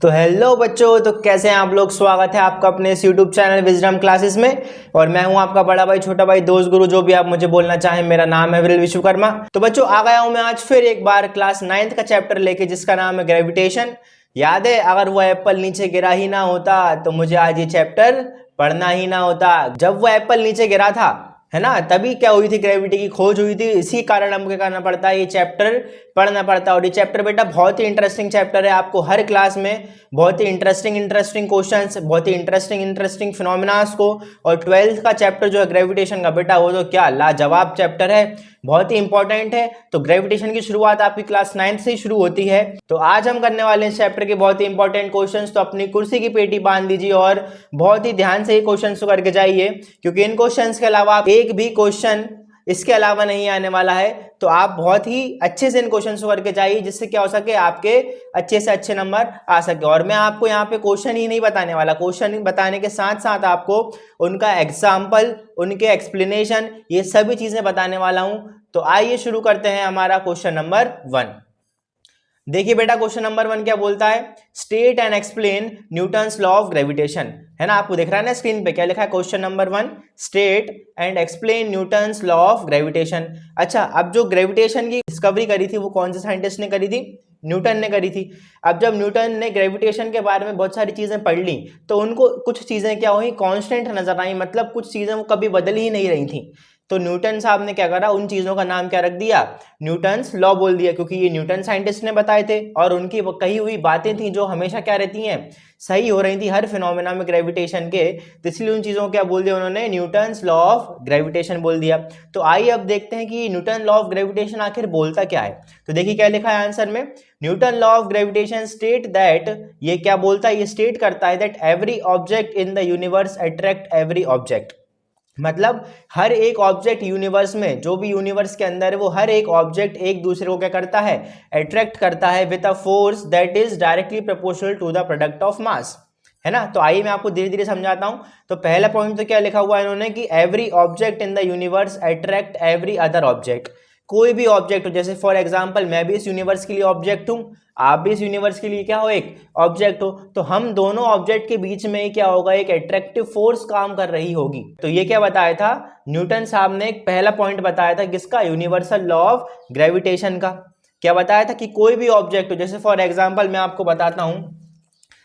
तो हेलो बच्चों, तो कैसे हैं आप लोग। स्वागत है आपका अपने इस यूट्यूब चैनल विजडम क्लासेस में। और मैं हूं आपका बड़ा भाई, छोटा भाई, दोस्त, गुरु, जो भी आप मुझे बोलना चाहें। मेरा नाम है विरल विश्वकर्मा। तो बच्चों, आ गया हूं मैं आज फिर एक बार क्लास 9th का चैप्टर लेके, जिसका नाम है ग्रेविटेशन। याद है, अगर वो एप्पल नीचे गिरा ही ना होता तो मुझे आज ये चैप्टर पढ़ना ही ना होता। जब वो एप्पल नीचे गिरा था, है ना, तभी क्या हुई थी, ग्रेविटी की खोज हुई थी। इसी कारण हमको क्या करना पड़ता है, ये चैप्टर पढ़ना पड़ता है। और ये चैप्टर बेटा बहुत ही इंटरेस्टिंग चैप्टर है। आपको हर क्लास में बहुत ही इंटरेस्टिंग क्वेश्चंस, बहुत ही इंटरेस्टिंग फिनोमिनास को, और 12th का चैप्टर जो है ग्रेविटेशन का बेटा, वो तो क्या लाजवाब चैप्टर है, बहुत ही इंपॉर्टेंट है। तो ग्रेविटेशन की शुरुआत आपकी क्लास 9th से ही शुरू होती है। तो आज हम करने वाले हैं इस चैप्टर के बहुत ही इंपॉर्टेंट क्वेश्चंस। तो अपनी कुर्सी की पेटी बांध दीजिए और बहुत ही ध्यान से ये क्वेश्चंस को करके जाइए, क्योंकि इन क्वेश्चंस के अलावा एक भी क्वेश्चन इसके अलावा नहीं आने वाला है। तो आप बहुत ही अच्छे से इन क्वेश्चंस को करके जाइए, जिससे क्या हो सके, आपके अच्छे से अच्छे नंबर आ सके। और मैं आपको यहाँ पे क्वेश्चन ही नहीं बताने वाला, क्वेश्चन बताने के साथ साथ आपको उनका एग्जाम्पल, उनके एक्सप्लेनेशन, ये सभी चीजें बताने वाला हूं। तो आइए शुरू करते हैं हमारा क्वेश्चन नंबर 1। देखिए बेटा, क्वेश्चन नंबर 1 क्या बोलता है, state and explain Newton's law of gravitation. है ना, आपको दिख रहा है ना स्क्रीन पे, क्या लिखा है question number 1, state and explain Newton's law of gravitation. अच्छा, अब जो ग्रेविटेशन की डिस्कवरी करी थी वो कौन से साइंटिस्ट ने करी थी, न्यूटन ने करी थी। अब जब न्यूटन ने ग्रेविटेशन के बारे में बहुत सारी चीजें पढ़ ली, तो उनको कुछ चीजें क्या हुई, कांस्टेंट नजर आई, मतलब कुछ चीजें वो कभी बदल ही नहीं रही थी। तो न्यूटन साहब ने क्या करा, उन चीजों का नाम क्या रख दिया, न्यूटन्स लॉ बोल दिया, क्योंकि ये न्यूटन साइंटिस्ट ने बताए थे और उनकी कही हुई बातें थी जो हमेशा क्या रहती हैं, सही हो रही थी हर फिनोमेना में ग्रेविटेशन के। तो इसलिए उन चीजों को क्या बोल दिया उन्होंने, न्यूटन्स लॉ ऑफ ग्रेविटेशन बोल दिया। तो आइए अब देखते हैं कि न्यूटन लॉ ऑफ ग्रेविटेशन आखिर बोलता क्या है। तो देखिए क्या लिखा है आंसर में, Newton law of gravitation state that, ये क्या बोलता है, ये स्टेट करता है that every object in the universe attract every object. मतलब हर एक ऑब्जेक्ट यूनिवर्स में, जो भी यूनिवर्स के अंदर है, वो हर एक ऑब्जेक्ट एक दूसरे को क्या करता है, अट्रैक्ट करता है with a force that is directly proportional to the product of mass. है ना, तो आइए मैं आपको धीरे धीरे समझाता हूं। तो पहला पॉइंट तो क्या लिखा हुआ है इन्होंने कि every object in the universe attract every other object. कोई भी ऑब्जेक्ट हो, जैसे फॉर एग्जांपल मैं भी इस यूनिवर्स के लिए ऑब्जेक्ट हूं, आप भी इस यूनिवर्स के लिए क्या हो, एक ऑब्जेक्ट हो, तो हम दोनों ऑब्जेक्ट के बीच में क्या होगा, एक अट्रैक्टिव फोर्स काम कर रही होगी। तो ये क्या बताया था न्यूटन साहब ने, एक पहला पॉइंट बताया था किसका, यूनिवर्सल लॉ ऑफ ग्रेविटेशन का। क्या बताया था कि कोई भी ऑब्जेक्ट हो, जैसे फॉर एग्जांपल मैं आपको बताता हूं,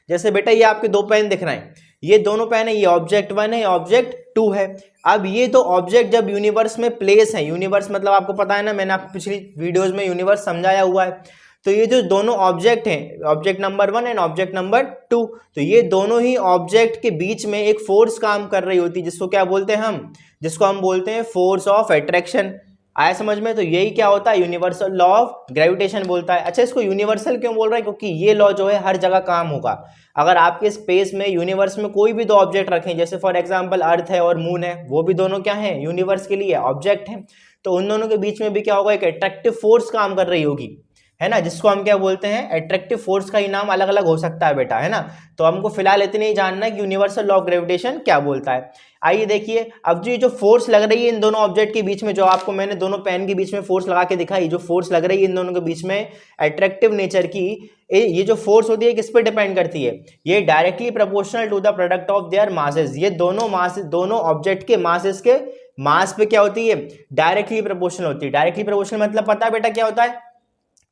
जैसे बेटा ये आपके दो पेन दिख रहे हैं, ये दोनों पेन है, ये ऑब्जेक्ट 1 है, ऑब्जेक्ट 2 है। अब ये दो ऑब्जेक्ट जब यूनिवर्स में प्लेस है, यूनिवर्स मतलब आपको पता है ना, मैंने आपको पिछली वीडियोस में यूनिवर्स समझाया हुआ है। तो ये जो दोनों ऑब्जेक्ट हैं, object number 1 and object number 2, तो ये दोनों ही ऑब्जेक्ट के बीच में एक फोर्स काम कर रही होती है, जिसको क्या बोलते हैं हम, जिसको हम बोलते हैं फोर्स ऑफ अट्रैक्शन। आया समझ में। तो यही क्या होता है, यूनिवर्सल लॉ ऑफ ग्रेविटेशन बोलता है। अच्छा, इसको यूनिवर्सल क्यों बोल रहा है, क्योंकि ये लॉ जो है हर जगह काम होगा। अगर आपके स्पेस में, यूनिवर्स में कोई भी दो ऑब्जेक्ट रखें, जैसे फॉर एग्जांपल अर्थ है और मून है, वो भी दोनों क्या है, यूनिवर्स के लिए ऑब्जेक्ट हैं, तो उन दोनों के बीच में भी क्या होगा, एक अट्रैक्टिव फोर्स काम कर रही होगी, है ना, जिसको हम क्या बोलते हैं, अट्रैक्टिव फोर्स का ही नाम अलग अलग हो सकता है बेटा, है ना। तो हमको फिलहाल इतने ही जानना है कि यूनिवर्सल लॉ ऑफ ग्रेविटेशन क्या बोलता है। आइए देखिए, अब जो फोर्स लग रही है इन दोनों ऑब्जेक्ट के बीच में, जो आपको मैंने दोनों पेन के बीच में फोर्स लगा के दिखाई, जो फोर्स लग रही है इन दोनों के बीच में अट्रैक्टिव नेचर की, ये जो फोर्स होती है किस पे डिपेंड करती है, ये directly proportional to the product of their masses. ये दोनों मास, दोनों ऑब्जेक्ट के मासेस के मास पे क्या होती है, डायरेक्टली प्रोपोर्शनल होती है। डायरेक्टली प्रोपोर्शनल मतलब पता है बेटा क्या होता है,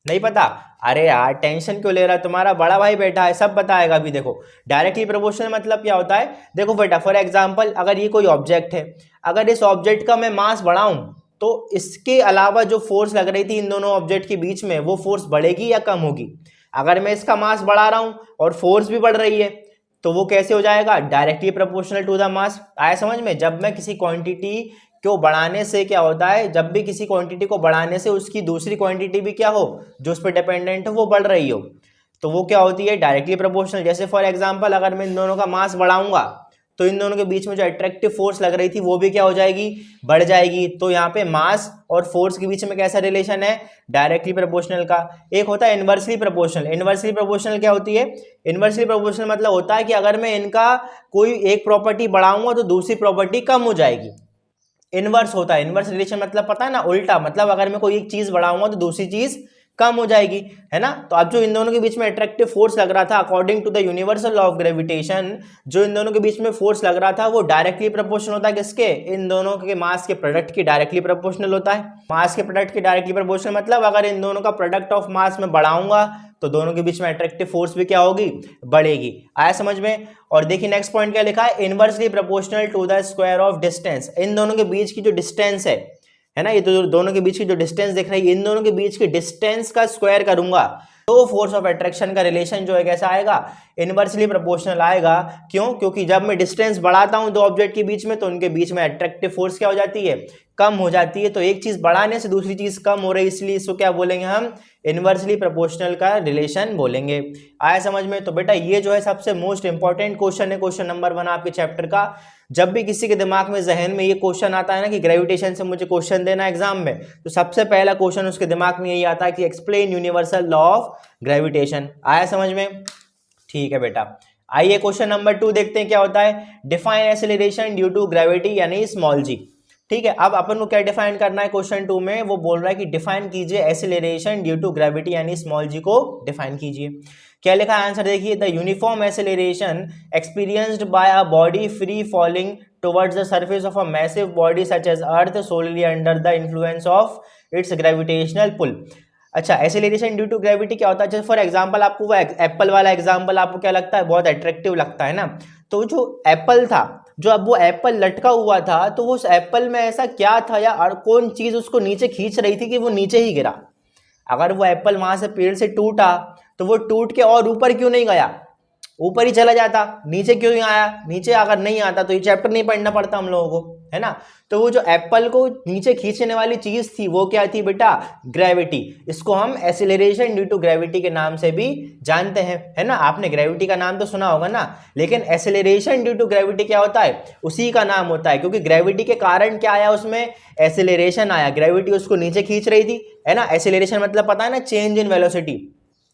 नहीं पता, अरे यार टेंशन क्यों ले रहा है, तुम्हारा बड़ा भाई बैठा है, सब बताएगा अभी। देखो डायरेक्टली प्रोपोर्शनल मतलब क्या होता है, देखो बेटा फॉर एग्जांपल अगर ये कोई ऑब्जेक्ट है, अगर इस ऑब्जेक्ट का मैं मास बढ़ाऊं, तो इसके अलावा जो फोर्स लग रही थी इन दोनों ऑब्जेक्ट के बीच में, वो फोर्स बढ़ेगी या कम होगी। अगर मैं इसका मास बढ़ा रहा हूं और फोर्स भी बढ़ रही है, तो वो कैसे हो जाएगा, directly proportional to the mass. आया समझ में। जब मैं किसी क्वांटिटी को बढ़ाने से क्या होता है, जब भी किसी क्वांटिटी को बढ़ाने से उसकी दूसरी क्वांटिटी भी क्या हो, जो उस पर डिपेंडेंट हो, वो बढ़ रही हो, तो वो क्या होती है, डायरेक्टली प्रोपोर्शनल। जैसे फॉर एग्जांपल अगर मैं इन दोनों का मास बढ़ाऊंगा, तो इन दोनों के बीच में जो अट्रैक्टिव फोर्स लग रही थी वो भी क्या हो जाएगी, बढ़ जाएगी। तो यहाँ पे मास और फोर्स के बीच में कैसा रिलेशन है, डायरेक्टली प्रोपोर्शनल का। एक होता है इनवर्सली प्रोपोर्शनल। इनवर्सली प्रोपोर्शनल क्या होती है, इनवर्सली प्रोपोर्शनल मतलब होता है कि अगर मैं इनका कोई एक प्रॉपर्टी बढ़ाऊंगा तो दूसरी प्रॉपर्टी कम हो जाएगी। इनवर्स होता है, इनवर्स रिलेशन मतलब पता है ना, उल्टा, मतलब अगर मैं कोई एक चीज बढ़ाऊंगा तो दूसरी चीज कम हो जाएगी, है ना। तो अब जो इन दोनों के बीच में अट्रैक्टिव फोर्स लग रहा था according to the universal law of gravitation, जो इन दोनों के बीच में फोर्स लग रहा था वो डायरेक्टली प्रोपोर्शनल होता है किसके, इन दोनों के मास के प्रोडक्ट की डायरेक्टली प्रोपोर्शनल होता है। मास के प्रोडक्ट की डायरेक्टली प्रोपोर्शनल मतलब अगर इन दोनों का प्रोडक्ट ऑफ मास में बढ़ाऊंगा तो दोनों के बीच में अट्रैक्टिव फोर्स भी क्या होगी, बढ़ेगी। आया समझ में। और देखिए नेक्स्ट पॉइंट क्या लिखा है, inversely proportional to the square of distance. इन दोनों के बीच की जो डिस्टेंस है ना, ये तो दोनों के बीच की जो डिस्टेंस दिख रही है, इन दोनों के बीच की डिस्टेंस का स्क्वायर करूंगा तो फोर्स ऑफ अट्रैक्शन का रिलेशन जो है कैसा आएगा, इनवर्सली प्रोपोर्शनल आएगा। क्यों, क्योंकि जब मैं डिस्टेंस बढ़ाता हूं दो ऑब्जेक्ट के बीच में तो उनके बीच में अट्रैक्टिव फोर्स क्या हो जाती है, कम हो जाती है। तो एक चीज बढ़ाने से दूसरी चीज कम हो रही है, इसलिए इसको क्या बोलेंगे हम, इनवर्सली प्रोपोर्शनल का रिलेशन बोलेंगे। आया समझ में। तो बेटा ये जो है सबसे मोस्ट इंपॉर्टेंट क्वेश्चन है, क्वेश्चन नंबर 1 आपके चैप्टर का। जब भी किसी के दिमाग में जहन में ये क्वेश्चन आता है ना कि ग्रेविटेशन से मुझे क्वेश्चन देना एग्जाम में, तो सबसे पहला क्वेश्चन उसके दिमाग में यही आता है कि explain universal law of gravitation. आया समझ में, ठीक है बेटा। आइए क्वेश्चन नंबर 2 देखते हैं क्या होता है, define acceleration due to gravity यानी स्मॉल जी। ठीक है, अब अपन को क्या डिफाइन करना है क्वेश्चन 2 में, वो बोल रहा है कि डिफाइन कीजिए एक्सेलरेशन ड्यू टू ग्रेविटी यानी स्मॉल जी को डिफाइन कीजिए। क्या लिखा है आंसर देखिए, the uniform acceleration experienced by a body free falling towards the surface of a massive body such as earth solely under the influence of its gravitational pull. अच्छा, acceleration due to gravity क्या होता है, जैसे for example आपको वो Apple वाला example आपको क्या लगता है, बहुत अट्रैक्टिव लगता है ना। तो जो एप्पल था, जो अब वो एप्पल लटका हुआ था, तो उस एप्पल में ऐसा क्या था या कौन चीज उसको नीचे खींच रही थी कि वो नीचे ही गिरा। अगर वो एप्पल वहां से पेड़ से टूटा तो वो टूट के और ऊपर क्यों नहीं गया, ऊपर ही चला जाता, नीचे क्यों नहीं आया। नीचे अगर नहीं आता तो ये चैप्टर नहीं पढ़ना पड़ता हम लोगों को, है ना। तो वो जो एप्पल को नीचे खींचने वाली चीज थी वो क्या थी बेटा, ग्रेविटी। इसको हम एक्सेलरेशन ड्यू टू ग्रेविटी के नाम से भी जानते हैं, है ना। आपने ग्रेविटी का नाम तो सुना होगा ना, लेकिन एक्सेलरेशन ड्यू टू ग्रेविटी क्या होता है, उसी का नाम होता है, क्योंकि ग्रेविटी के कारण क्या आया, उसमें एक्सेलरेशन आया। ग्रेविटी उसको नीचे खींच रही थी, है ना। एक्सेलरेशन मतलब पता है ना, चेंज इन वेलोसिटी,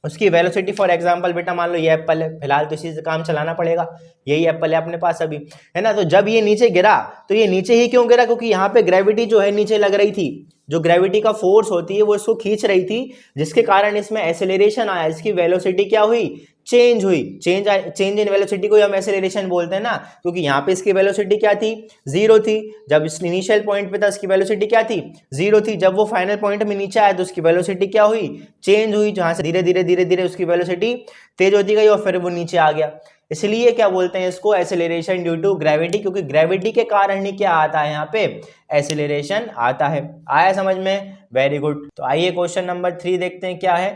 उसकी वेलोसिटी। फॉर एग्जांपल बेटा मान लो ये एप्पल है, फिलहाल तो इसी से काम चलाना पड़ेगा, यही एप्पल है अपने पास अभी, है ना। तो जब ये नीचे गिरा तो ये नीचे ही क्यों गिरा, क्योंकि यहाँ पे ग्रेविटी जो है नीचे लग रही थी, जो ग्रेविटी का फोर्स होती है वो इसको खींच रही थी, जिसके कारण इसमें एक्सेलरेशन आया, इसकी वेलोसिटी क्या हुई, चेंज हुई। चेंज इन वेलोसिटी को हम एक्सेलरेशन बोलते हैं ना, क्योंकि यहाँ पे इसकी वेलोसिटी क्या थी, 0 थी। जब इस इनिशियल पॉइंट पे था इसकी वेलोसिटी क्या थी, 0 थी। जब वो फाइनल पॉइंट में नीचे आया तो उसकी वेलोसिटी क्या हुई, चेंज हुई, जहां से धीरे धीरे धीरे धीरे उसकी वेलोसिटी तेज होती गई और फिर वो नीचे आ गया। इसलिए क्या बोलते हैं इसको, एक्सेलरेशन ड्यू टू ग्रेविटी, क्योंकि ग्रेविटी के कारण ही क्या आता है यहाँ पे, एक्सेलरेशन आता है। आया समझ में, वेरी गुड। तो आइए क्वेश्चन नंबर 3 देखते हैं क्या है।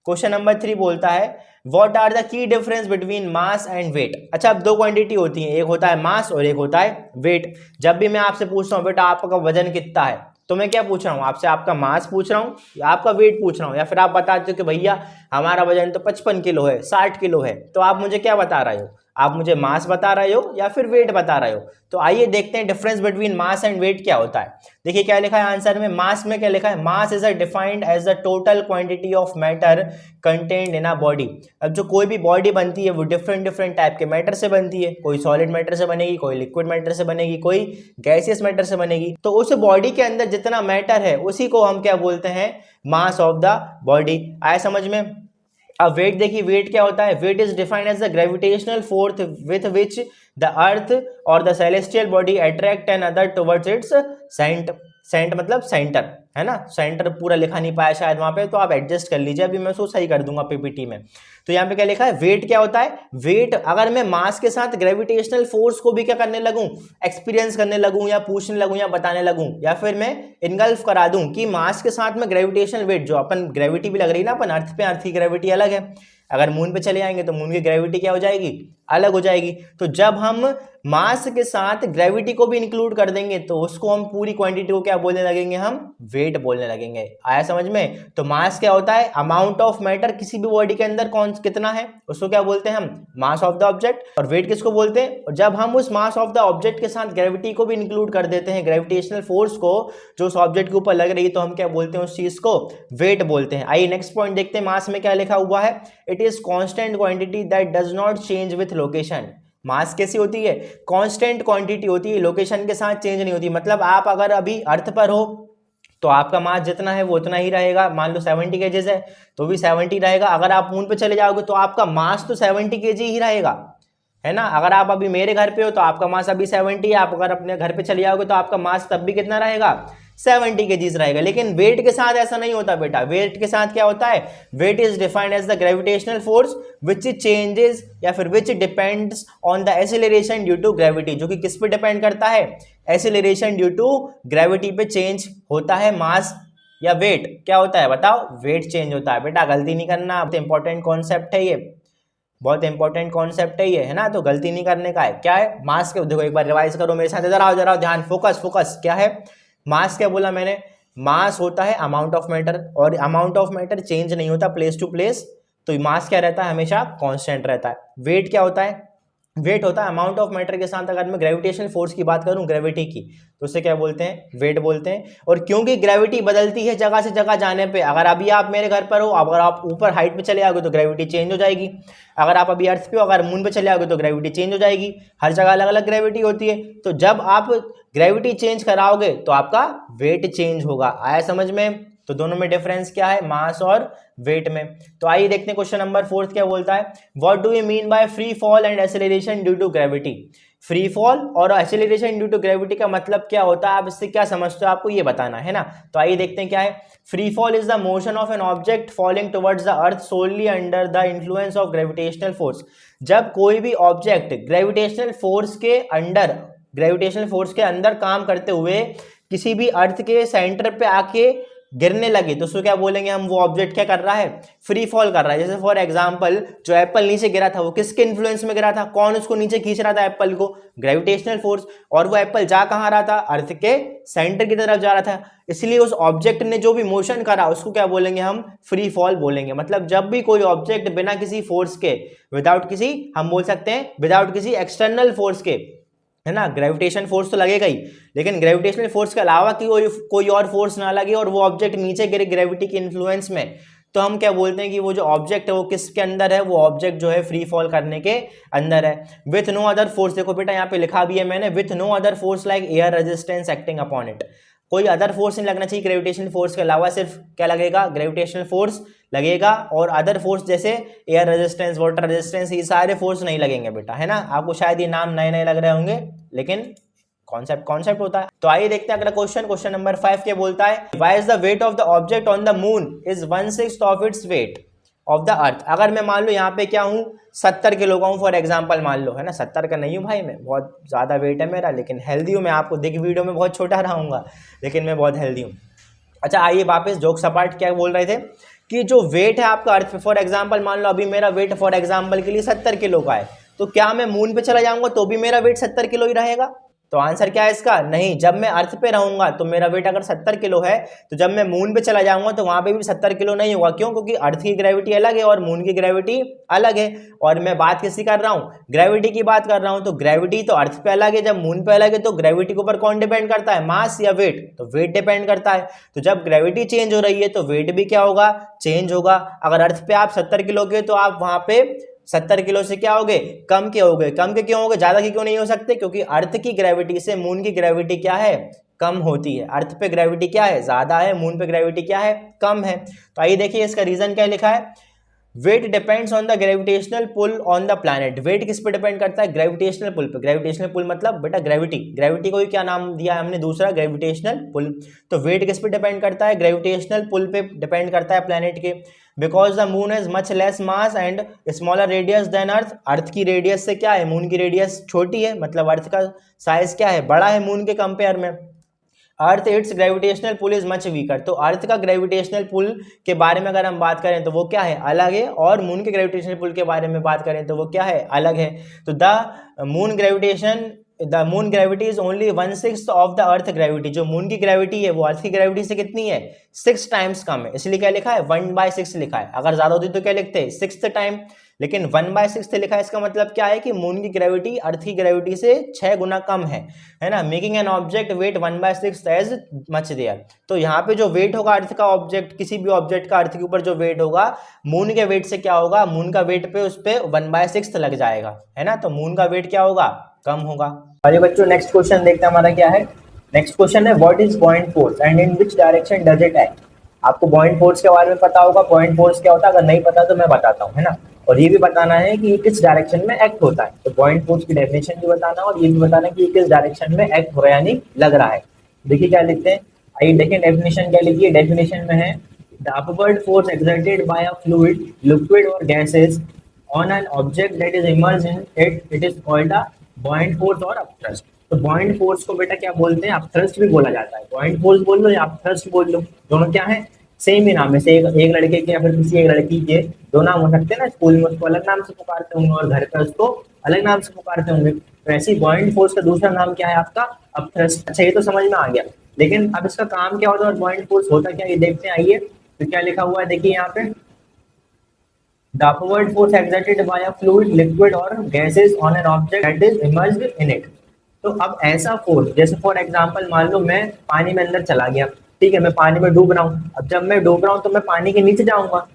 क्वेश्चन नंबर 3 बोलता है what are the key difference between mass and weight. अच्छा, अब दो क्वांटिटी होती है, एक होता है मास और एक होता है वेट। जब भी मैं आपसे पूछता हूँ बेटा आपका वजन कितना है, तो मैं क्या पूछ रहा हूँ आपसे, आपका मास पूछ रहा हूँ या आपका वेट पूछ रहा हूँ, या फिर आप बताते हो कि भैया हमारा वजन तो 55 किलो है, 60 किलो है, तो आप मुझे क्या बता रहे हो, आप मुझे मास बता रहे हो या फिर वेट बता रहे हो। तो आइए देखते हैं difference between mass and weight क्या होता है। देखिए क्या लिखा है आंसर में, मास में क्या लिखा है, mass is defined as the total quantity of matter contained in a body. अब जो कोई भी बॉडी बनती है वो डिफरेंट डिफरेंट टाइप के मैटर से बनती है, कोई सॉलिड मैटर से बनेगी, कोई लिक्विड मैटर से बनेगी, कोई गैसियस मैटर से बनेगी। तो उस बॉडी के अंदर जितना मैटर है उसी को हम क्या बोलते हैं, मास ऑफ द बॉडी। आया समझ में। अब वेट देखिए, वेट क्या होता है, weight is defined as the gravitational force with which the earth और the celestial body attract another towards its cent मतलब सेंटर, है ना। सेंटर पूरा लिखा नहीं पाया शायद वहां पे, तो आप एडजस्ट कर लीजिए, अभी मैं उसको सही कर दूंगा पीपीटी में। तो यहाँ पे क्या लिखा है, वेट क्या होता है, वेट अगर मैं मास के साथ ग्रेविटेशनल फोर्स को भी क्या करने लगूं, एक्सपीरियंस करने लगूं या पूछने लगूं या बताने लगूं, या फिर मैं इनगल्फ करा दूं कि मास के साथ में ग्रेविटेशनल वेट, जो अपन ग्रेविटी भी लग रही है ना अपन अर्थ पे, अर्थ की ग्रेविटी अलग है, अगर मून पे चले जाएंगे तो मून की ग्रेविटी क्या हो जाएगी, अलग हो जाएगी। तो जब हम मास के साथ ग्रेविटी को भी इंक्लूड कर देंगे तो उसको हम पूरी क्वांटिटी को क्या बोलने लगेंगे, हम वेट बोलने लगेंगे। आया समझ में। तो मास क्या होता है, अमाउंट ऑफ मैटर किसी भी बॉडी के अंदर कौन कितना है उसको क्या बोलते हैं हम, मास ऑफ द ऑब्जेक्ट। और वेट किसको बोलते हैं, और जब हम उस मास ऑफ द ऑब्जेक्ट के साथ ग्रेविटी को भी इंक्लूड कर देते हैं, ग्रेविटेशनल फोर्स को जो उस ऑब्जेक्ट के ऊपर लग रही है, तो हम क्या बोलते हैं उस चीज को, वेट बोलते हैं। आइए नेक्स्ट पॉइंट देखते हैं, मास में क्या लिखा हुआ है, it is constant quantity that does not change with location. Mass कैसी होती है, कांस्टेंट क्वांटिटी होती है, लोकेशन के साथ चेंज नहीं होती। मतलब आप अगर अभी अर्थ पर हो तो आपका मास जितना है वो उतना ही रहेगा। मान लो 70 केजीज है तो भी 70 रहेगा। अगर आप मून पे चले जाओगे तो आपका मास तो 70 केजी ही रहेगा, है ना। अगर आप अभी मेरे घर पे हो तो आपका मास अभी 70 है, आप अगर अपने घर पे चले जाओगे तो आपका मास तब भी कितना रहेगा, 70 केजीज रहेगा। लेकिन वेट के साथ ऐसा नहीं होता बेटा। वेट के साथ क्या होता है, weight is defined as the gravitational force which changes या फिर which depends on the acceleration due to gravity, जो कि किस पे डिपेंड करता है, एक्सेलरेशन ड्यू टू ग्रेविटी पे चेंज होता है मास या वेट। क्या होता है बताओ, वेट चेंज होता है बेटा, गलती नहीं करना, बहुत इंपॉर्टेंट कॉन्सेप्ट है ये, बहुत इंपॉर्टेंट कॉन्सेप्ट है ये, है ना। तो गलती नहीं करने का है। क्या है मास के, देखो एक बार रिवाइज करो मेरे साथ, इधर आओ जरा, ध्यान, फोकस फोकस। क्या है मास, क्या बोला मैंने, मास होता है अमाउंट ऑफ मैटर, और अमाउंट ऑफ मैटर चेंज नहीं होता प्लेस टू प्लेस, तो मास क्या रहता है, हमेशा कांस्टेंट रहता है। वेट क्या होता है, वेट होता है अमाउंट ऑफ मैटर के साथ, अगर मैं ग्रेविटेशनल फोर्स की बात करूं, ग्रेविटी की, तो उसे क्या बोलते हैं, वेट बोलते हैं। और क्योंकि ग्रेविटी बदलती है जगह से जगह जाने पे, अगर अभी आप मेरे घर पर हो, अगर आप ऊपर हाइट पे चले आओगे तो ग्रेविटी चेंज हो जाएगी। अगर आप अभी अर्थ पे हो, अगर मून पे चले आओगे तो ग्रेविटी चेंज हो जाएगी। हर जगह अलग अलग ग्रेविटी होती है, तो जब आप ग्रेविटी चेंज कराओगे तो आपका वेट चेंज होगा। आया समझ में। तो दोनों में डिफरेंस क्या है, मास और वेट में। तो आइए देखते हैं क्वेश्चन नंबर 4 क्या बोलता है, what do you mean by free fall and acceleration due to gravity. Free fall और एक्सेलरेशन ड्यू टू ग्रेविटी का मतलब क्या होता है, आप इससे क्या समझते हो, आपको ये बताना है ना। तो आइए देखते हैं क्या है। Free fall is the motion of an object falling towards the earth solely under the influence of gravitational force. जब कोई भी ऑब्जेक्ट ग्रेविटेशनल फोर्स के अंडर, ग्रेविटेशनल फोर्स के अंदर काम करते हुए किसी भी अर्थ के सेंटर पे आके गिरने लगे, तो उसको क्या बोलेंगे हम, वो ऑब्जेक्ट क्या कर रहा है, फ्री फॉल कर रहा है। जैसे फॉर एग्जांपल जो एप्पल नीचे गिरा था वो किसके इन्फ्लुएंस में गिरा था, कौन उसको नीचे खींच रहा था एप्पल को, ग्रेविटेशनल फोर्स। और वो एप्पल जा कहाँ रहा था, अर्थ के सेंटर की तरफ जा रहा था, इसलिए उस ऑब्जेक्ट ने जो भी मोशन करा उसको क्या बोलेंगे हम, फ्री फॉल बोलेंगे। मतलब जब भी कोई ऑब्जेक्ट बिना किसी फोर्स के, विदाउट किसी, हम बोल सकते हैं विदाउट किसी एक्सटर्नल फोर्स के, है ना, ग्रेविटेशन फोर्स तो लगेगा ही, लेकिन ग्रेविटेशनल फोर्स के अलावा की कोई और फोर्स ना लगे और वो ऑब्जेक्ट नीचे गिरे ग्रेविटी के इन्फ्लुएंस में, तो हम क्या बोलते हैं कि वो जो ऑब्जेक्ट है वो किसके अंदर है, वो ऑब्जेक्ट जो है फ्री फॉल करने के अंदर है। विथ नो अदर फोर्स, देखो बेटा यहाँ पे लिखा भी है मैंने, with no other force like air resistance acting upon it. कोई अदर फोर्स नहीं लगना चाहिए ग्रेविटेशनल फोर्स के अलावा, सिर्फ क्या लगेगा, ग्रेविटेशनल फोर्स लगेगा। और अदर फोर्स जैसे एयर रेजिस्टेंस, वाटर रेजिस्टेंस, ये सारे फोर्स नहीं लगेंगे बेटा, है ना। आपको शायद ये नाम नए नए लग रहे होंगे, लेकिन कॉन्सेप्ट होता है। तो आइए देखते हैं अगला क्वेश्चन नंबर 5 क्या बोलता है, why is the weight of the object on the moon is 1/6 of its weight of the earth. अगर मैं मान लो यहाँ पे क्या हूँ, 70 किलो का हूँ फॉर एग्जाम्पल, मान लो, है ना। 70 का नहीं हूँ भाई मैं, बहुत ज़्यादा वेट है मेरा, लेकिन हेल्दी हूँ मैं। आपको देख वीडियो में बहुत छोटा रहूँगा, लेकिन मैं बहुत हेल्दी हूँ। अच्छा आइए वापस जोक्स अपार्ट, क्या बोल रहे थे कि जो वेट है आपका अर्थ पे, फॉर एग्जाम्पल मान लो अभी मेरा वेट फॉर एग्जाम्पल के लिए 70 किलो का है, तो क्या मैं मून पे चला जाऊँगा तो भी मेरा वेट 70 किलो ही रहेगा। तो आंसर क्या है इसका, नहीं। जब मैं अर्थ पे रहूंगा तो मेरा वेट अगर 70 किलो है, तो जब मैं मून पे चला जाऊंगा तो वहां पे भी 70 किलो नहीं होगा। क्यों, क्योंकि अर्थ की ग्रेविटी अलग है और मून की ग्रेविटी अलग है। और मैं बात किसकी कर रहा हूँ, ग्रेविटी की बात कर रहा हूँ। तो ग्रेविटी तो अर्थ पे अलग है, जब मून पे अलग है, तो ग्रेविटी के ऊपर कौन डिपेंड करता है, मास या वेट, तो वेट डिपेंड करता है। तो जब ग्रेविटी चेंज हो रही है तो वेट भी क्या होगा, चेंज होगा। अगर अर्थ पे आप 70 किलो के, तो आप वहां पे 70 किलो से क्या हो गए, कम के हो गए। कम के क्यों हो गए, ज्यादा के क्यों नहीं हो सकते, क्योंकि अर्थ की ग्रेविटी से मून की ग्रेविटी क्या है, कम होती है। अर्थ पे ग्रेविटी क्या है, ज्यादा है, मून पे ग्रेविटी क्या है, कम है। तो आइए देखिए इसका रीजन क्या लिखा है, weight depends on the gravitational pull on the planet. Weight किस पे डिपेंड करता है, ग्रेविटेशनल पुल पे। ग्रेविटेशनल पुल मतलब बेटा ग्रेविटी, ग्रेविटी को ही क्या नाम दिया है हमने, दूसरा ग्रेविटेशनल पुल। तो वेट किस पे डिपेंड करता है, ग्रेविटेशनल पुल पे डिपेंड करता है प्लैनेट के। Because the moon has much less mass and smaller radius than earth. Earth की रेडियस से क्या है, मून की रेडियस छोटी है, मतलब अर्थ का साइज क्या है, बड़ा है मून के कंपेयर में। Earth its gravitational pull is much weaker. तो अर्थ का ग्रेविटेशनल पुल के बारे में अगर हम बात करें तो वो क्या है, अलग है। और मून के ग्रेविटेशनल पुल के बारे में बात करें तो वो क्या है, अलग है। तो the moon gravity is only 1/6 of the earth gravity. जो मून की ग्रेविटी है वो अर्थ की ग्रेविटी से कितनी है, 6 टाइम्स कम है। इसलिए क्या लिखा है, 1/6 लिखा है। अगर ज्यादा होती तो क्या लिखते, 6th टाइम, लेकिन 1/6 लिखा है। इसका मतलब क्या है कि मून की ग्रेविटी अर्थ की ग्रेविटी से 6 गुना कम है ना। Making an object weight 1/6 as much there. तो यहाँ पे जो वेट होगा अर्थ का, ऑब्जेक्ट, किसी भी ऑब्जेक्ट का अर्थ के ऊपर जो वेट होगा, मून के वेट से क्या होगा, मून का वेट पे उस पर 1/6 लग जाएगा, है ना। तो मून का वेट क्या होगा, कम होगा। अरे बच्चों नेक्स्ट क्वेश्चन देखते हैं हमारा क्या है, नेक्स्ट क्वेश्चन है what is point force and in which direction does it act. आपको पॉइंट फोर्स के बारे में पता होगा, पॉइंट फोर्स क्या होता है, अगर नहीं पता तो मैं बताता हूँ, है ना। और ये भी बताना है कि ये किस डायरेक्शन में एक्ट होता है, तो पॉइंट फोर्स की डेफिनेशन भी बताना और ये भी बताना है कि ये किस डायरेक्शन में एक्ट हो रहा है यानी लग रहा है। देखिए क्या लिखते हैं, आइए देखें डेफिनेशन क्या लिखी है। डेफिनेशन में है the upward force exerted by a fluid, liquid और gases on an object that is immersed in it is called a buoyant force और upthrust। तो buoyant force को बेटा क्या बोलते हैं, upthrust भी बोला जाता है। buoyant force बोल लो या upthrust बोल लो, दोनों क्या है, सेम ही नाम है। से एक लड़के के या फिर किसी एक लड़की के दो नाम हो सकते हैं ना, स्कूल में उसको अलग नाम से पुकारते होंगे और घर पे उसको अलग नाम से पुकारते होंगे। तो ऐसी buoyant force का दूसरा नाम क्या है आपका, upthrust। अच्छा ये तो समझ में आ गया, लेकिन अब इसका काम क्या होता है और buoyant force होता क्या, ये देखते हैं आइए। तो क्या लिखा हुआ है देखिए यहाँ पे, the upward force exerted by a fluid, liquid or gases on an object that is immersed in it। तो अब ऐसा फोर्स, जैसे फॉर एग्जांपल मान लो मैं पानी में अंदर चला गया, ठीक है, मैं पानी में डूब रहा हूँ। अब जब मैं डूब रहा हूँ तो मैं पानी के नीचे जाऊंगा,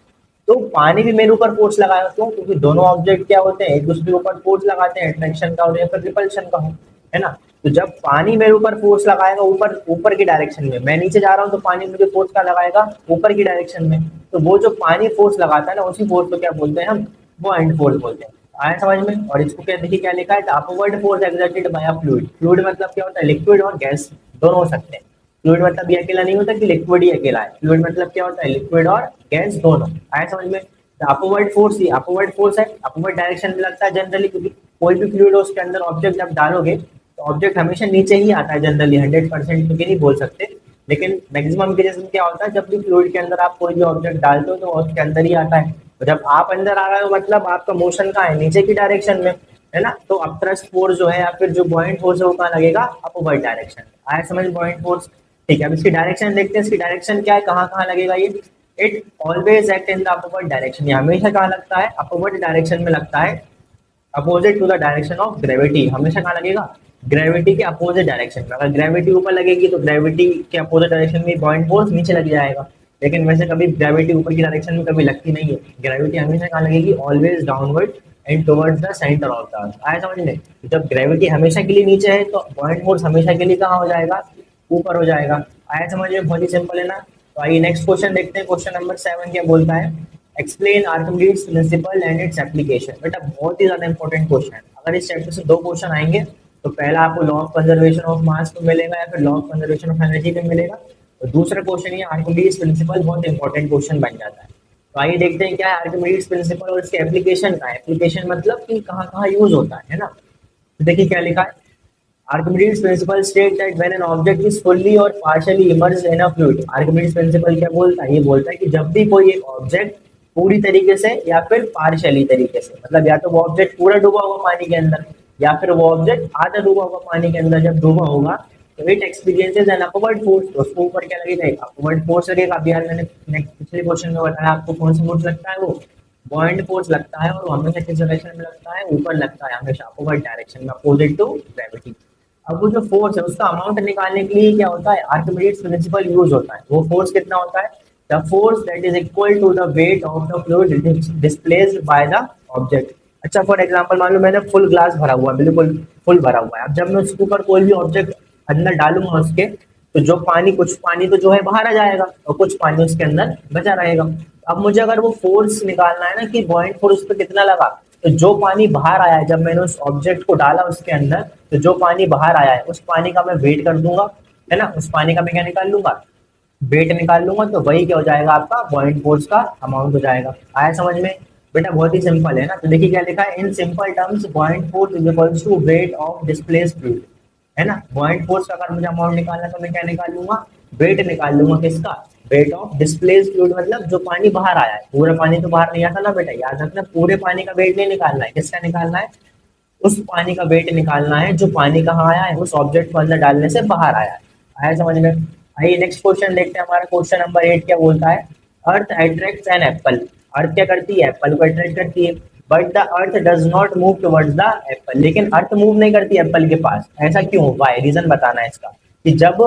तो पानी भी मेरे ऊपर फोर्स लगाएगा। क्यों, क्योंकि दोनों ऑब्जेक्ट क्या होते हैं, एक दूसरे के ऊपर फोर्स लगाते हैं, अट्रैक्शन का हो या फिर रिपल्शन का हो, है ना। तो जब पानी मेरे ऊपर फोर्स लगाएगा ऊपर ऊपर की डायरेक्शन में, मैं नीचे जा रहा हूँ तो पानी मुझे फोर्स का लगाएगा ऊपर की डायरेक्शन में। तो वो जो पानी फोर्स लगाता है ना, उसी फोर्स को क्या बोलते हैं हम, बॉयंट फोर्स बोलते हैं। आया समझ में। और इसको क्या देखिए क्या लिखा है, upward force exerted by a fluid. Fluid मतलब क्या होता है, लिक्विड और गैस दोनों हो सकते हैं। फ्लूइड मतलब ये अकेला नहीं होता कि लिक्विड ही अकेला है, फ्लूइड मतलब क्या होता है, लिक्विड और गैस दोनों। आया समझ में। अपवर्ड फोर्स, ये अपवर्ड फोर्स है, अपवर्ड डायरेक्शन में लगता है जनरली, क्योंकि कोई भी फ्लूइड हो उसके अंदर ऑब्जेक्ट जब डालोगे तो ऑब्जेक्ट हमेशा नीचे ही आता है जनरली, 100% तो नहीं बोल सकते, लेकिन मैक्सिमम केसेस में क्या होता है, जब भी फ्लूइड के अंदर आप कोई भी ऑब्जेक्ट डालते हो तो उसके अंदर ही आता है। तो जब आप अंदर आ रहे हो मतलब आपका मोशन कहाँ है, नीचे की डायरेक्शन में, है ना। तो अपथ्रस्ट फोर्स जो है या फिर जो बॉयंट फोर्स है वो कहाँ लगेगा, अपवर्ड डायरेक्शन। आया समझ बॉयंट फोर्स। ठीक है, अब इसकी डायरेक्शन देखते हैं, इसकी डायरेक्शन क्या है, कहाँ कहाँ लगेगा ये। It always act in the upward direction, ये हमेशा कहाँ लगता है, अपवर्ड डायरेक्शन में लगता है, opposite to the direction of gravity. हमेशा कहाँ लगेगा, ग्रेविटी के अपोजिट डायरेक्शन में। अगर ग्रेविटी ऊपर लगेगी तो ग्रेविटी के अपोजिट डायरेक्शन में बॉयंट फोर्स नीचे लग जाएगा, लेकिन वैसे कभी ग्रेविटी ऊपर की डायरेक्शन में कभी लगती नहीं है। ग्रेविटी हमेशा कहाँ लगेगी, always downward and towards the centre of the earth. आया समझ में। जब ग्रेविटी हमेशा के लिए नीचे है तो बॉयंट फोर्स हमेशा के लिए कहाँ हो जाएगा, ऊपर हो जाएगा। आया समझ में, बहुत ही सिंपल है ना। तो आइए नेक्स्ट क्वेश्चन देखते हैं। क्वेश्चन नंबर 7 क्या बोलता है, explain Archimedes principal and its application. बेटा बहुत ही ज्यादा इंपॉर्टेंट क्वेश्चन है। अगर इस चैप्टर से 2 क्वेश्चन आएंगे तो पहला आपको law of conservation of mass में मिलेगा या फिर law of conservation of energy में मिलेगा, और दूसरा क्वेश्चन ये आर्किमिडीज प्रिंसिपल बहुत इंपॉर्टेंट क्वेश्चन बन जाता है। तो आइए देखते हैं क्या है आर्किमिडीज प्रिंसिपल और इसके एप्लीकेशन का। एप्लीकेशन मतलब कि कहाँ कहाँ यूज होता है ना। तो देखिए क्या लिखा है, Archimedes principle states that when an object is fully or partially immersed in a fluid। Archimedes principle क्या बोलता है, ये बोलता है कि जब भी कोई एक ऑब्जेक्ट पूरी तरीके से या फिर पार्शियली तरीके से, मतलब या तो वो ऑब्जेक्ट पूरा डूबा हुआ पानी के अंदर या फिर वो ऑब्जेक्ट आधा डूबा हुआ पानी के अंदर जब डूबा होगा, तो it experiences an upward force. तो उसको ऊपर क्या लगेगा, एक अपवर्ड फोर्स लगेगा। अभी यार मैंने पिछले क्वेश्चन में बताया आपको कौन सा फोर्स लगता है, वो बॉयंट फोर्स लगता है, और वो हमेशा किस डायरेक्शन में लगता है, ऊपर लगता है, हमेशा अपवर्ड डायरेक्शन में, अपोजिट टू ग्रेविटी। अब वो जो फोर्स है उसका अमाउंट निकालने के लिए क्या होता है, आर्किमिडीज प्रिंसिपल यूज होता है। वो फोर्स कितना होता है, the force that is equal to the weight of the fluid displaced by the object. अच्छा फॉर एग्जांपल मान लो मैंने फुल ग्लास भरा हुआ है, बिल्कुल फुल भरा हुआ है। अब जब मैं उसके ऊपर कोई भी ऑब्जेक्ट अंदर डालूंगा उसके, तो जो पानी, कुछ पानी तो जो है बाहर आ जाएगा और कुछ पानी उसके अंदर बचा रहेगा। अब मुझे अगर वो फोर्स निकालना है ना कि बॉयंट फोर्स पे कितना लगा, तो जो पानी बाहर आया है जब मैंने उस ऑब्जेक्ट को डाला उसके अंदर, तो जो पानी बाहर आया है उस पानी का मैं वेट कर दूंगा, है ना। उस पानी का मैं क्या निकाल लूंगा, वेट निकाल लूंगा, तो वही क्या हो जाएगा, आपका बॉयंट फोर्स का अमाउंट हो जाएगा। आया समझ में। बेटा बहुत ही सिंपल है ना। तो देखिए क्या लिखा है, in simple terms buoyant force is equals to weight of displaced fluid, है ना। बॉयंट फोर्स का अगर मुझे अमाउंट निकालना है तो मैं क्या निकाल लूंगा, वेट निकाल लूंगा। किसका, वेट ऑफ डिस्प्लेस्ड फ्लूइड, मतलब जो पानी बाहर आया है। पूरा पानी तो बाहर नहीं आता ना बेटा, याद रखना, पूरे पानी का वेट नहीं निकालना है। किसका निकालना है, उस पानी का वेट निकालना है जो पानी कहाँ आया है, उस ऑब्जेक्ट को अंदर डालने से बाहर आया है। आया समझ में। आइए नेक्स्ट क्वेश्चन देखते हैं। हमारा क्वेश्चन नंबर 8 क्या बोलता है, अर्थ अट्रैक्ट्स एन एप्पल। अर्थ क्या करती है, एप्पल को अट्रैक्ट करती है, but the earth does not move towards the Apple. लेकिन अर्थ मूव नहीं करती एप्पल के पास, ऐसा क्यों, वाई, रीजन बताना है इसका। कि जब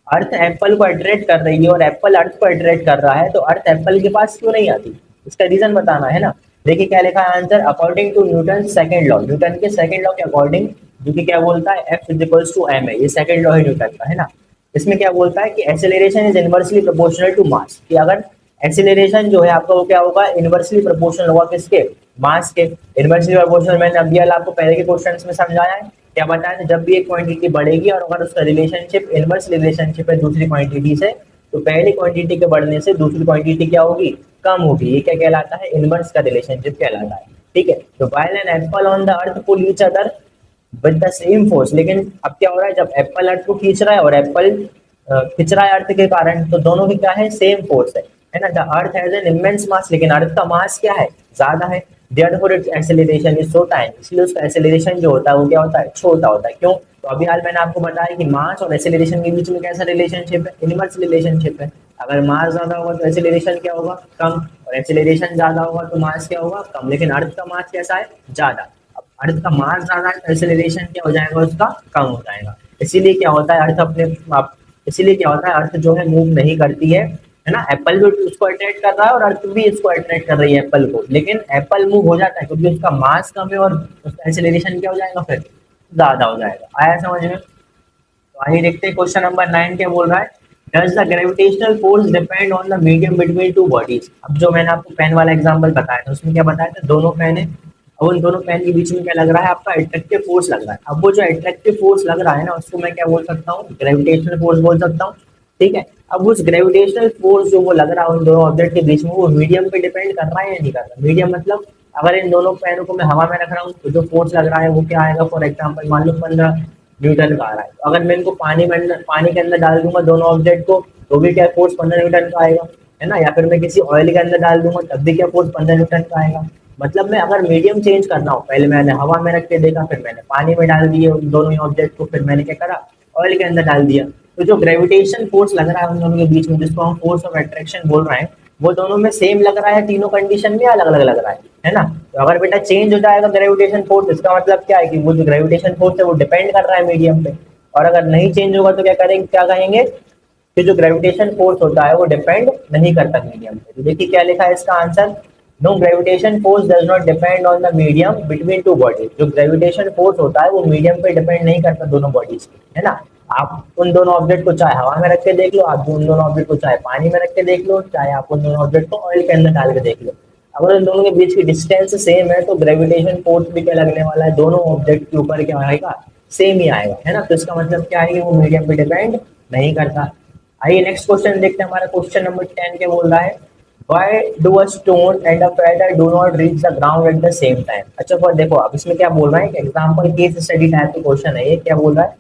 अर्थ एप्पल को अट्रैक्ट कर रही है और एप्पल अर्थ को अट्रैक्ट कर रहा है, तो अर्थ एप्पल के पास क्यों नहीं आती, इसका रीजन बताना है ना। देखिए क्या लिखा है answer, according to Newton second law. Newton के सेकंड लॉ के अकॉर्डिंग जो कि क्या बोलता है F is equals to M है, ये सेकंड लॉ है न्यूटन का, है ना। इसमें क्या बोलता है कि acceleration is inversely proportional to mass, कि अगर एक्सेलरेशन जो है आपका वो क्या होगा, इनवर्सली प्रोपोर्शनल होगा किसके, मास के। इनवर्सली प्रोपोर्शनल मैंने अभी आपको पहले के क्वेश्चंस में समझाया है, क्या बताया था, जब भी एक क्वांटिटी बढ़ेगी और अगर उसका रिलेशनशिप इनवर्स रिलेशनशिप है दूसरी क्वांटिटी से, तो पहली क्वांटिटी के बढ़ने से दूसरी क्वांटिटी क्या होगी, कम होगी। ये क्या कहलाता है, इनवर्स का रिलेशनशिप कहलाता है, ठीक है। तो while an apple on the earth pull each other with the same force, लेकिन अब क्या हो रहा है, जब एप्पल अर्थ को खींच रहा है और एप्पल खींच रहा है अर्थ के कारण, तो दोनों की क्या है, सेम फोर्स है ना। The earth has an immense mass, लेकिन अर्थ का मास क्या है, ज्यादा है। Therefore its acceleration is so time, इसलिए उसका एक्सेलरेशन जो होता है वो क्या होता है, छोटा होता है। क्यों, तो अभी हाल मैंने आपको बताया कि मास और एक्सेलरेशन के बीच में कैसा रिलेशनशिप है, इनवर्स रिलेशनशिप है। अगर मास ज्यादा होगा तो एक्सेलरेशन क्या होगा, कम, और एक्सेलरेशन ज्यादा होगा तो मास क्या होगा, कम। लेकिन अर्थ का मास कैसा है, ज्यादा। अर्थ का मास ज्यादा है तो एक्सेलरेशन क्या हो जाएगा, उसका कम हो जाएगा। इसीलिए क्या होता है, अर्थ अपने इसीलिए क्या होता है, अर्थ जो है मूव नहीं करती है ना। एप्पल भी उसको अट्रैक्ट कर रहा है और अर्थ भी इसको अट्रैक्ट कर रही है एप्पल को, लेकिन एप्पल मूव हो जाता है क्योंकि उसका मास कम है और उसका एक्सेलरेशन क्या हो जाएगा, फिर ज्यादा हो जाएगा। आया समझ में। तो आइए देखते हैं क्वेश्चन नंबर 9 क्या बोल रहा है। Does the gravitational force depend on the medium between two bodies. अब जो मैंने आपको पेन वाला एग्जांपल बताया था उसमें क्या बताया था, दोनों पेन है, अब उन दोनों पेन के बीच में क्या लग रहा है, आपका अट्रैक्टिव फोर्स लग रहा है। अब वो जो अट्रैक्टिव फोर्स लग रहा है ना, उसको मैं क्या बोल सकता हूँ, ग्रेविटेशनल फोर्स बोल सकता हूँ, ठीक है। अब उस ग्रेविटेशनल फोर्स जो वो लग रहा है उन दोनों ऑब्जेक्ट के बीच में, वो मीडियम पे डिपेंड कर रहा है या नहीं कर रहा। मीडियम मतलब अगर इन दोनों पेनों को मैं हवा में रख रहा हूँ तो जो फोर्स लग रहा है वो क्या आएगा, फॉर एग्जाम्पल मान लो 15 न्यूटन का आ रहा है। तो अगर मैं इनको पानी के अंदर डाल दूंगा दोनों ऑब्जेक्ट को, तो भी क्या फोर्स 15 न्यूटन का आएगा, है ना। या फिर मैं किसी ऑयल के अंदर डाल दूंगा तब भी क्या फोर्स 15 न्यूटन का आएगा। मतलब मैं अगर मीडियम चेंज करना हो, पहले मैंने हवा में रख के देखा, फिर मैंने पानी में डाल दिए उन दोनों ही ऑब्जेक्ट को, फिर मैंने क्या करा, ऑयल के अंदर डाल दिया, तो जो ग्रेविटेशन फोर्स लग रहा है उन दोनों के बीच में, जिसको हम फोर्स ऑफ अट्रैक्शन बोल रहे हैं, वो दोनों में सेम लग रहा है, तीनों कंडीशन में अलग अलग लग रहा है ना। तो अगर बेटा चेंज हो जाएगा ग्रेविटेशन फोर्स, इसका मतलब क्या है कि वो जो ग्रेविटेशन फोर्स है वो डिपेंड कर रहा है मीडियम पे। और अगर नहीं चेंज होगा तो क्या करेंगे, क्या कहेंगे कि जो ग्रेविटेशन फोर्स होता है वो डिपेंड नहीं करता मीडियम पे। तो देखिए क्या लिखा है इसका answer, no gravitation force does not depend on the medium between two bodies. जो ग्रेविटेशन फोर्स होता है वो मीडियम पे डिपेंड नहीं करता दोनों बॉडीज पे, है ना। आप उन दोनों ऑब्जेक्ट को चाहे हवा में रख के देख लो, आप उन दोनों ऑब्जेक्ट को चाहे पानी में रख के देख लो, चाहे आप उन दोनों ऑब्जेक्ट को ऑयल के अंदर डाल के देख लो, अगर उन दोनों के बीच की डिस्टेंस सेम है तो ग्रेविटेशन फोर्स भी क्या लगने वाला है, दोनों ऑब्जेक्ट के ऊपर क्या आएगा, सेम ही आएगा, है ना। तो इसका मतलब क्या है कि वो मीडियम पे डिपेंड नहीं करता। आइए नेक्स्ट क्वेश्चन देखते हैं, हमारा क्वेश्चन नंबर 10 क्या बोल रहा है। Why do a stone and a feather do not reach the ground at the same time? अच्छा पर देखो अब इसमें क्या बोल रहा है, एग्जाम्पल केस स्टडी टाइप का क्वेश्चन है ये। क्या बोल रहा है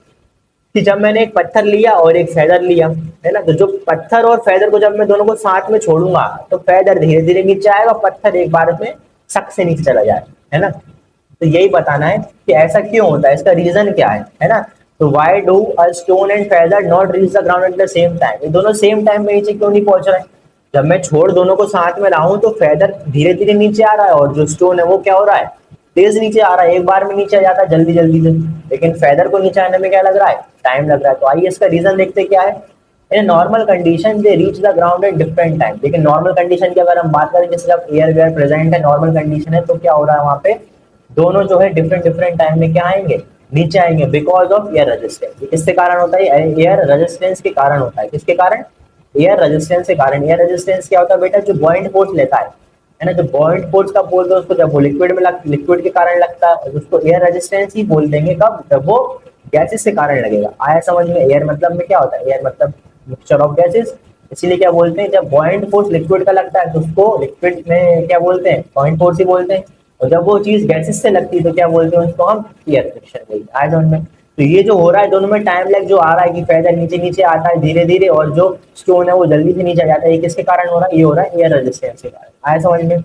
कि जब मैंने एक पत्थर लिया और एक फेदर लिया, है ना, तो जो पत्थर और फेदर को जब मैं दोनों को साथ में छोड़ूंगा तो फेदर धीरे धीरे नीचे आएगा, पत्थर एक बार में सक से नीचे चला जाए, है ना। तो यही बताना है कि ऐसा क्यों होता है, इसका रीजन क्या है ना। तो why do a stone and feather not reach the ground at the same time, ये दोनों सेम टाइम में नीचे क्यों नहीं पहुंच रहे हैं। जब मैं छोड़ दोनों को साथ में रहा हूं तो फेदर धीरे धीरे नीचे आ रहा है और जो स्टोन है वो क्या हो रहा है, तेज नीचे आ रहा है, एक बार में नीचे आ जाता है जल्दी जल्दी से। लेकिन फेदर को नीचे आने में क्या लग रहा है, टाइम लग रहा है। तो आइए इसका रीजन देखते क्या है। In normal condition they reach the ground at different time. लेकिन नॉर्मल कंडीशन की अगर हम बात करें, जैसे जब एयर वेयर प्रेजेंट है, नॉर्मल कंडीशन है, तो क्या हो रहा है वहां पे, दोनों जो है डिफरेंट डिफरेंट टाइम में क्या आएंगे, नीचे आएंगे, बिकॉज ऑफ एयर रेजिस्टेंस। किसके कारण होता है, एयर रेजिस्टेंस के कारण होता है। किसके कारण, एयर रेजिस्टेंस के कारण। एयर रेजिस्टेंस क्या होता है बेटा, जो बॉइंट फोर्स लेता है ना, जो बॉइंट फोर्स का बोलते हैं उसको, जब वो लिक्विड में लिक्विड के कारण लगता है, उसको एयर रेजिस्टेंस ही बोल देंगे कब, जब वो गैसेस के कारण लगेगा। आया समझ में। एयर मतलब में क्या होता है, एयर मतलब मिक्सचर ऑफ गैसेस, इसीलिए क्या बोलते हैं, जब बॉइंट फोर्स लिक्विड का लगता है तो उसको लिक्विड में क्या बोलते हैं, बॉइंट फोर्स ही बोलते हैं। और जब वो चीज गैसेस से लगती है तो क्या बोलते हैं उसको, हम एयर फ्रिक्शन बोलते हैं। आया समझ में। तो ये जो हो रहा है दोनों में टाइम लैग जो आ रहा है कि फेदर नीचे नीचे आता है धीरे धीरे और जो स्टोन है वो जल्दी से नीचे आ जाता है, ये किसके कारण हो रहा है, ये हो रहा है एयर रेजिस्टेंस के कारण। आया समझ में।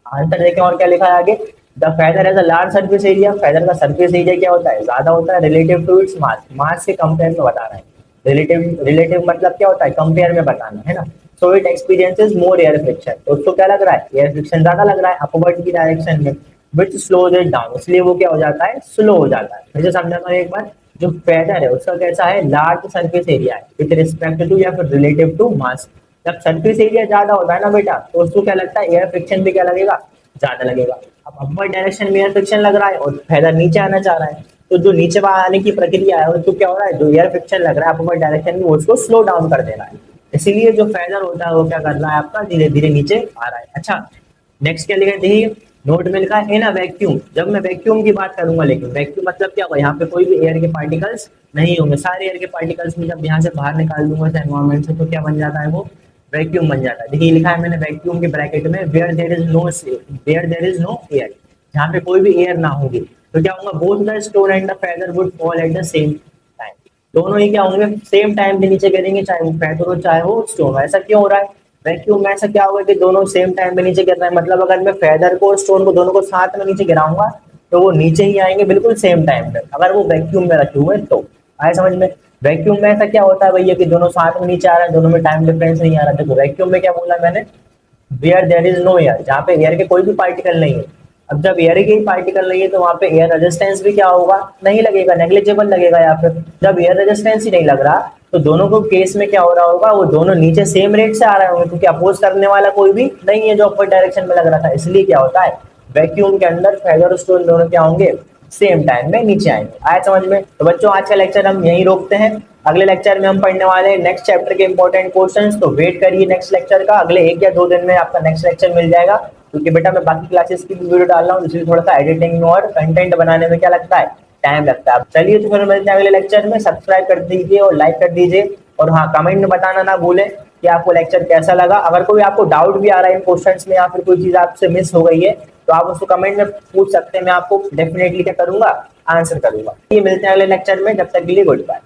आंसर देखें और क्या लिखा है आगे। The feather has a large surface area. Feather का सरफेस एरिया क्या होता है, ज्यादा होता है, रिलेटिव टू इट्स मास, मास के कंपेयर में बता रहा है। रिलेटिव रिलेटिव मतलब क्या होता है, कंपेयर में बताना, है ना। So it experiences more air friction, तो उसको क्या लग रहा है, एयर फ्रिक्शन ज्यादा लग रहा है अपवर्ड की डायरेक्शन में, विच स्लोज इट डाउन, इसलिए वो क्या हो जाता है, स्लो हो जाता है। फिर से समझाता हूँ एक बार। जो फेदर है उसका कैसा है, लार्ज सरफेस एरिया है विथ रिस्पेक्ट टू या फिर रिलेटिव टू मास। जब सरफेस एरिया ज्यादा होता है ना बेटा, तो उसको क्या लगता है, एयर फ्रिक्शन भी क्या लगेगा, ज्यादा लगेगा। अब अपवर्ड डायरेक्शन में एयर फ्रिक्शन लग रहा है और फेदर नीचे आना चाह रहा है, तो जो नीचे आने की प्रक्रिया है तो क्या हो रहा है, जो एयर फ्रिक्शन लग रहा है अपवर्ड डायरेक्शन में वो उसको स्लो डाउन कर दे रहा है। इसीलिए जो फेदर होता है वो क्या कर रहा है आपका, धीरे धीरे नीचे आ रहा है। अच्छा, नेक्स्ट क्या लिखा है, देखिए नोट में लिखा है इन अ वैक्यूम। जब मैं वैक्यूम की बात करूंगा, लेकिन वैक्यूम मतलब क्या होगा, यहाँ पे कोई भी एयर के पार्टिकल्स नहीं होंगे, सारे एयर के पार्टिकल्स में जब यहाँ से बाहर निकाल दूंगा इस एनवायरमेंट से तो क्या बन जाता है, वो वैक्यूम बन जाता है। देखिए लिखा है मैंने वैक्यूम के ब्रैकेट में, where there is no air, जहाँ पे कोई भी एयर ना होगी तो क्या होगा, both the stone and the feather would fall at the same time. दोनों ही क्या होंगे, सेम टाइम पे नीचे गिरेंगे, चाहे वो फेदर हो चाहे वो स्टोन हो। ऐसा क्यों हो रहा है, वैक्यूम में ऐसा क्या होगा कि दोनों सेम टाइम पे नीचे गिर रहे हैं। मतलब अगर मैं फेदर को और स्टोन को दोनों को साथ में नीचे गिराऊंगा तो वो नीचे ही आएंगे बिल्कुल सेम टाइम पे, अगर वो वैक्यूम में रखे हुए तो। आए समझ में। वैक्यूम में ऐसा क्या होता है भैया कि दोनों साथ में नीचे आ रहे हैं, दोनों में टाइम डिफरेंस नहीं आ रहा। देखो वैक्यूम में क्या बोला मैंने, where there is no air, जहाँ पे एयर के कोई भी पार्टिकल नहीं है। अब जब एयर के ही पार्टिकल नहीं है तो वहाँ पे एयर रेजिस्टेंस भी क्या होगा, नहीं लगेगा, नेग्लिजिबल लगेगा। या फिर जब एयर रेजिस्टेंस ही नहीं लग रहा तो दोनों को केस में क्या हो रहा होगा, वो दोनों नीचे सेम रेट से आ रहे होंगे, क्योंकि अपोज करने वाला कोई भी नहीं है जो अपर डायरेक्शन में लग रहा था। इसलिए क्या होता है, वैक्यूम के अंदर फेदर और स्टोन दोनों क्या होंगे, सेम टाइम में नीचे आएंगे। आए समझ में। तो बच्चों आज का लेक्चर हम यहीं रोकते हैं, अगले लेक्चर में हम पढ़ने वाले हैं नेक्स्ट चैप्टर के इंपॉर्टेंट क्वेश्चंस। तो वेट करिए नेक्स्ट लेक्चर का, अगले 1 या 2 दिन में आपका नेक्स्ट लेक्चर मिल जाएगा। क्योंकि बेटा मैं बाकी क्लासेस की भी वीडियो डाल रहा हूँ, इसलिए थोड़ा सा एडिटिंग में और कंटेंट बनाने में क्या लगता है, टाइम लगता है। अब चलिए तो फिर मिलते हैं अगले लेक्चर में। सब्सक्राइब कर दीजिए और लाइक कर दीजिए, और हाँ कमेंट में बताना ना भूलें कि आपको लेक्चर कैसा लगा। अगर कोई आपको डाउट भी आ रहा है इन क्वेश्चंस में या फिर कोई चीज आपसे मिस हो गई है तो आप उसको कमेंट में पूछ सकते हैं, मैं आपको डेफिनेटली क्या करूंगा, आंसर करूंगा। ये मिलते हैं अगले लेक्चर में, जब तक के लिए गुड बाय।